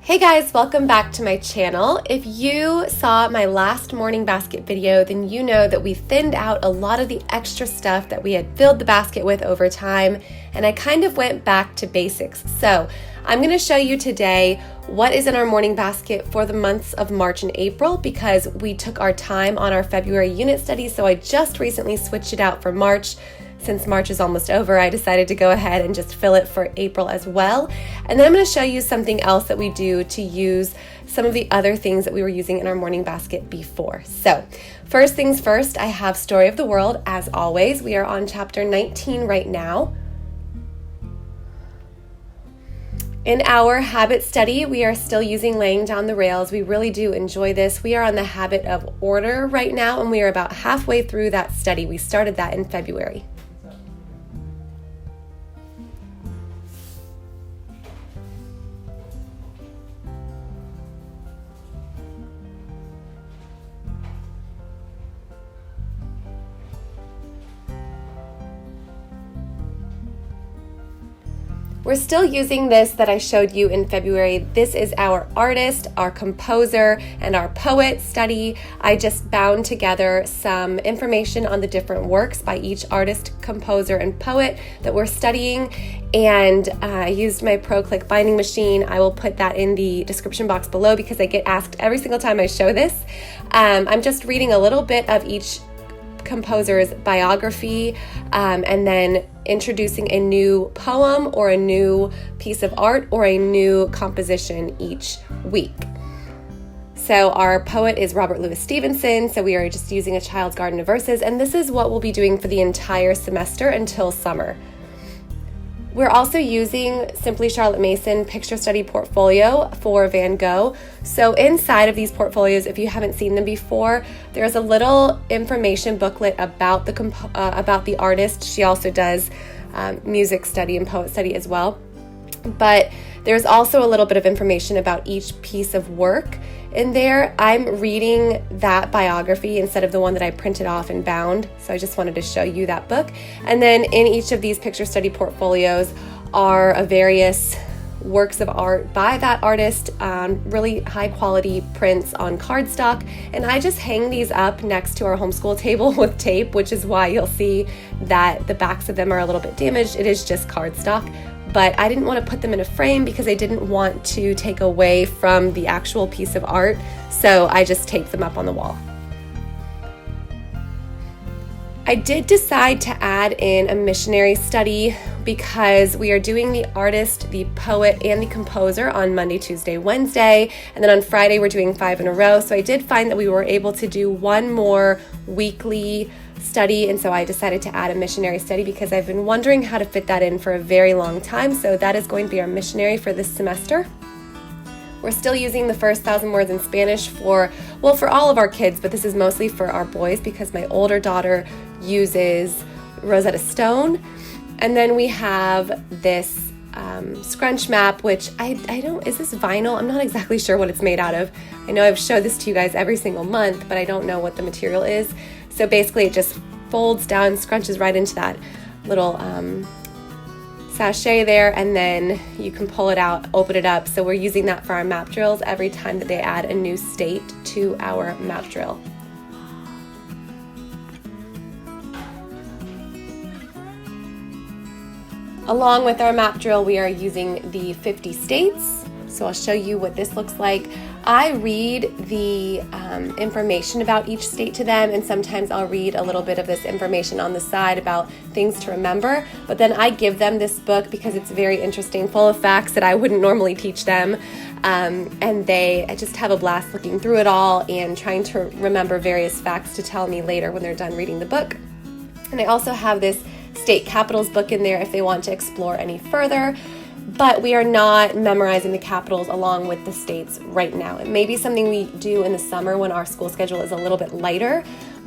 Hey guys, welcome back to my channel. If you saw my last morning basket video, then you know that we thinned out a lot of the extra stuff that we had filled the basket with over time, and I kind of went back to basics. So I'm going to show you today what is in our morning basket for the months of March and April, because we took our time on our February unit study, so I just recently switched it out for March. Since March is almost over, I decided to go ahead and just fill it for April as well. And then I'm going to show you something else that we do to use some of the other things that we were using in our morning basket before. So first things first, I have Story of the World. As always, we are on chapter 19 right now. In our habit study, we are still using Laying Down the Rails. We really do enjoy this. We are on the habit of order right now, and we are about halfway through that study. We started that in February. We're still using this that I showed you in February. This is our artist, our composer, and our poet study. I just bound together some information on the different works by each artist, composer, and poet that we're studying, and I used my ProClick binding machine. I will put that in the description box below because I get asked every single time I show this. I'm just reading a little bit of each composer's biography, and then introducing a new poem or a new piece of art or a new composition each week. So our poet is Robert Louis Stevenson, so we are just using A Child's Garden of Verses, and this is what we'll be doing for the entire semester until summer. We're also using Simply Charlotte Mason Picture Study Portfolio for Van Gogh. So inside of these portfolios, if you haven't seen them before, there's a little information booklet about the artist. She also does music study and poet study as well. But there's also a little bit of information about each piece of work in there. I'm reading that biography instead of the one that I printed off and bound, so I just wanted to show you that book. And then in each of these picture study portfolios are various works of art by that artist, really high quality prints on cardstock, and I just hang these up next to our homeschool table with tape, which is why you'll see that the backs of them are a little bit damaged. It is just cardstock. But I didn't want to put them in a frame because I didn't want to take away from the actual piece of art, so I just taped them up on the wall. I did decide to add in a missionary study because we are doing the artist, the poet, and the composer on Monday, Tuesday, Wednesday, and then on Friday we're doing 5 in a row. So I did find that we were able to do one more weekly study, and so I decided to add a missionary study because I've been wondering how to fit that in for a very long time. So that is going to be our missionary for this semester. We're still using the first 1,000 words in Spanish for all of our kids, but this is mostly for our boys because my older daughter uses Rosetta Stone. And then we have this Scrunch Map, which is this vinyl? I'm not exactly sure what it's made out of. I know I've showed this to you guys every single month, but I don't know what the material is. So basically it just folds down, scrunches right into that little sachet there, and then you can pull it out, open it up. So we're using that for our map drills every time that they add a new state to our map drill. Along with our map drill, we are using the 50 states. So I'll show you what this looks like. I read the information about each state to them, and sometimes I'll read a little bit of this information on the side about things to remember, but then I give them this book because it's very interesting, full of facts that I wouldn't normally teach them, and they just have a blast looking through it all and trying to remember various facts to tell me later when they're done reading the book. And I also have this state capitals book in there if they want to explore any further. But we are not memorizing the capitals along with the states right now. It may be something we do in the summer when our school schedule is a little bit lighter,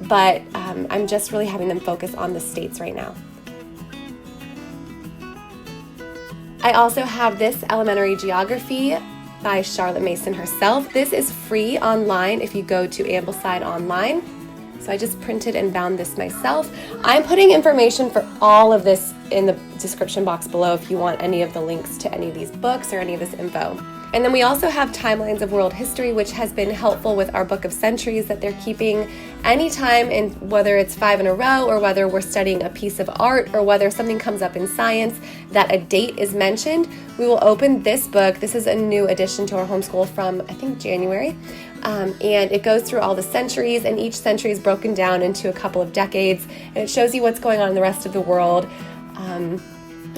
but I'm just really having them focus on the states right now. I also have this elementary geography by Charlotte Mason herself. This is free online if you go to Ambleside Online. So I just printed and bound this myself. I'm putting information for all of this in the description box below if you want any of the links to any of these books or any of this info. And then we also have timelines of world history, which has been helpful with our book of centuries that they're keeping. Anytime, in whether it's 5 in a row or whether we're studying a piece of art or whether something comes up in science that a date is mentioned, we will open this book. This is a new addition to our homeschool from, I think, January. And it goes through all the centuries, and each century is broken down into a couple of decades, and it shows you what's going on in the rest of the world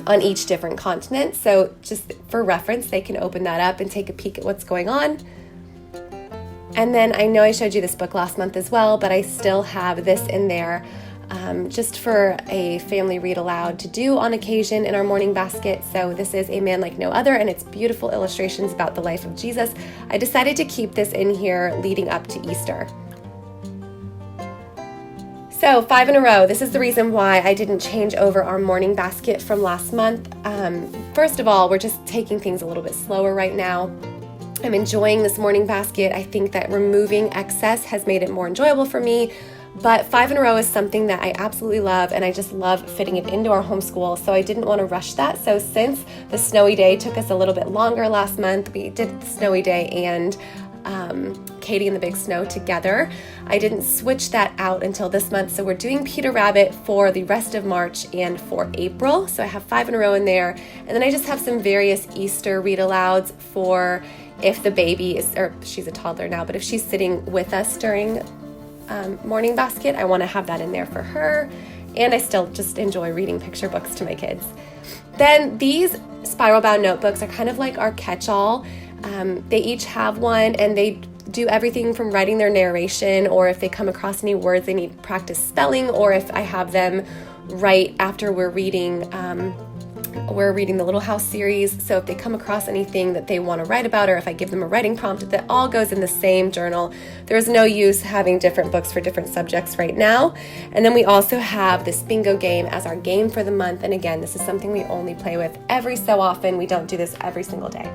on each different continent. So just for reference, they can open that up and take a peek at what's going on. And then I know I showed you this book last month as well, but I still have this in there just for a family read aloud to do on occasion in our morning basket. So this is A Man Like No Other, and it's beautiful illustrations about the life of Jesus. I decided to keep this in here leading up to Easter. So 5 in a row, this is the reason why I didn't change over our morning basket from last month. First of all, we're just taking things a little bit slower right now. I'm enjoying this morning basket. I think that removing excess has made it more enjoyable for me, but 5 in a row is something that I absolutely love, and I just love fitting it into our homeschool, so I didn't want to rush that. So since the snowy day took us a little bit longer last month, we did the snowy day and Katie and the Big Snow together. I didn't switch that out until this month, so we're doing Peter Rabbit for the rest of March and for April. So I have 5 in a row in there, and then I just have some various Easter read alouds for if the baby is, or she's a toddler now, but if she's sitting with us during morning basket, I want to have that in there for her, and I still just enjoy reading picture books to my kids. Then these spiral bound notebooks are kind of like our catch-all. They each have one, and they do everything from writing their narration, or if they come across any words they need practice spelling, or if I have them write after we're reading the Little House series. So if they come across anything that they want to write about, or if I give them a writing prompt, that all goes in the same journal. There's no use having different books for different subjects right now. And then we also have this bingo game as our game for the month. And again, this is something we only play with every so often. We don't do this every single day.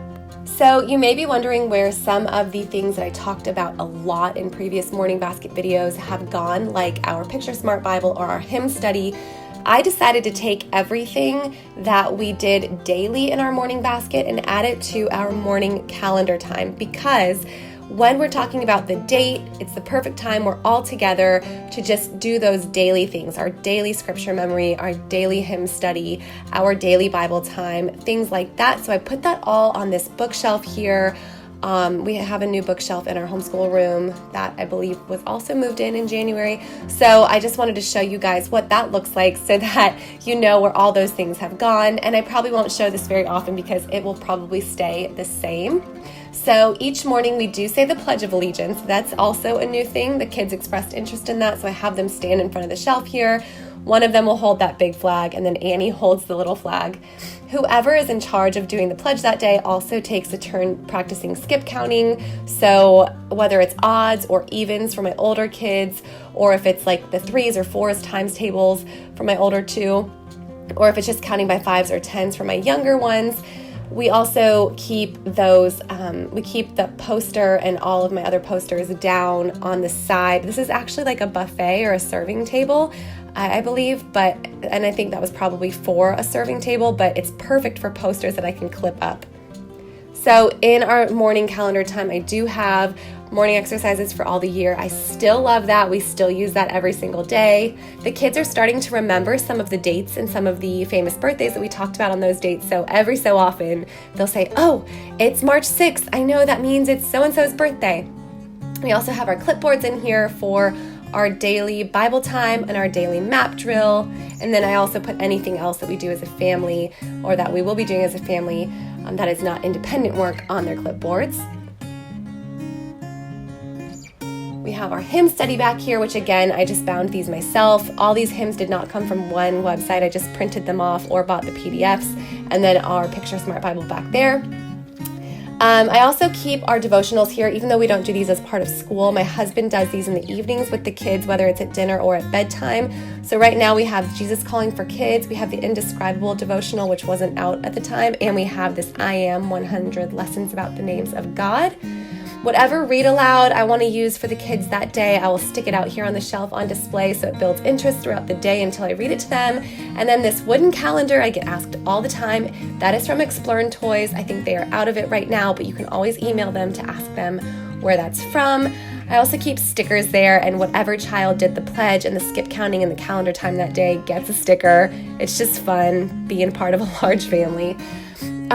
So you may be wondering where some of the things that I talked about a lot in previous morning basket videos have gone, like our Picture Smart Bible or our hymn study. I decided to take everything that we did daily in our morning basket and add it to our morning calendar time, because when we're talking about the date, it's the perfect time we're all together to just do those daily things, our daily scripture memory, our daily hymn study, our daily Bible time, things like that. So I put that all on this bookshelf here. We have a new bookshelf in our homeschool room that I believe was also moved in January. So I just wanted to show you guys what that looks like so that you know where all those things have gone. And I probably won't show this very often because it will probably stay the same. So each morning we do say the Pledge of Allegiance. That's also a new thing. The kids expressed interest in that, so I have them stand in front of the shelf here. One of them will hold that big flag, and then Annie holds the little flag. Whoever is in charge of doing the pledge that day also takes a turn practicing skip counting. So whether it's odds or evens for my older kids, or if it's like the 3s or 4s times tables for my older 2, or if it's just counting by 5s or 10s for my younger ones. We also keep those, we keep the poster and all of my other posters down on the side. This is actually like a buffet or a serving table, I believe, and I think that was probably for a serving table, but it's perfect for posters that I can clip up. So in our morning calendar time, I do have morning exercises for all the year. I still love that. We still use that every single day. The kids are starting to remember some of the dates and some of the famous birthdays that we talked about on those dates. So every so often they'll say, oh, it's March 6th. I know that means it's so-and-so's birthday. We also have our clipboards in here for our daily Bible time and our daily map drill. And then I also put anything else that we do as a family or that we will be doing as a family that is not independent work on their clipboards. We have our hymn study back here, which again, I just bound these myself. All these hymns did not come from one website. I just printed them off or bought the PDFs. And then our Picture Smart Bible back there. I also keep our devotionals here, even though we don't do these as part of school. My husband does these in the evenings with the kids, whether it's at dinner or at bedtime. So right now we have Jesus Calling for Kids. We have the Indescribable devotional, which wasn't out at the time. And we have this I Am 100 Lessons About the Names of God. Whatever read aloud I want to use for the kids that day, I will stick it out here on the shelf on display so it builds interest throughout the day until I read it to them. And then this wooden calendar, I get asked all the time. That is from Explorin' Toys. I think they are out of it right now, but you can always email them to ask them where that's from. I also keep stickers there, and whatever child did the pledge and the skip counting and the calendar time that day gets a sticker. It's just fun being part of a large family.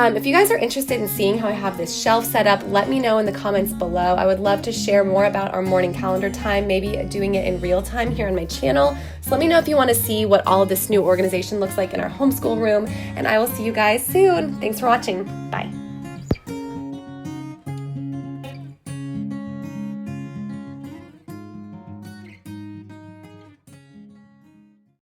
If you guys are interested in seeing how I have this shelf set up, let me know in the comments below. I would love to share more about our morning calendar time, maybe doing it in real time here on my channel. So let me know if you want to see what all of this new organization looks like in our homeschool room, and I will see you guys soon. Thanks for watching. Bye.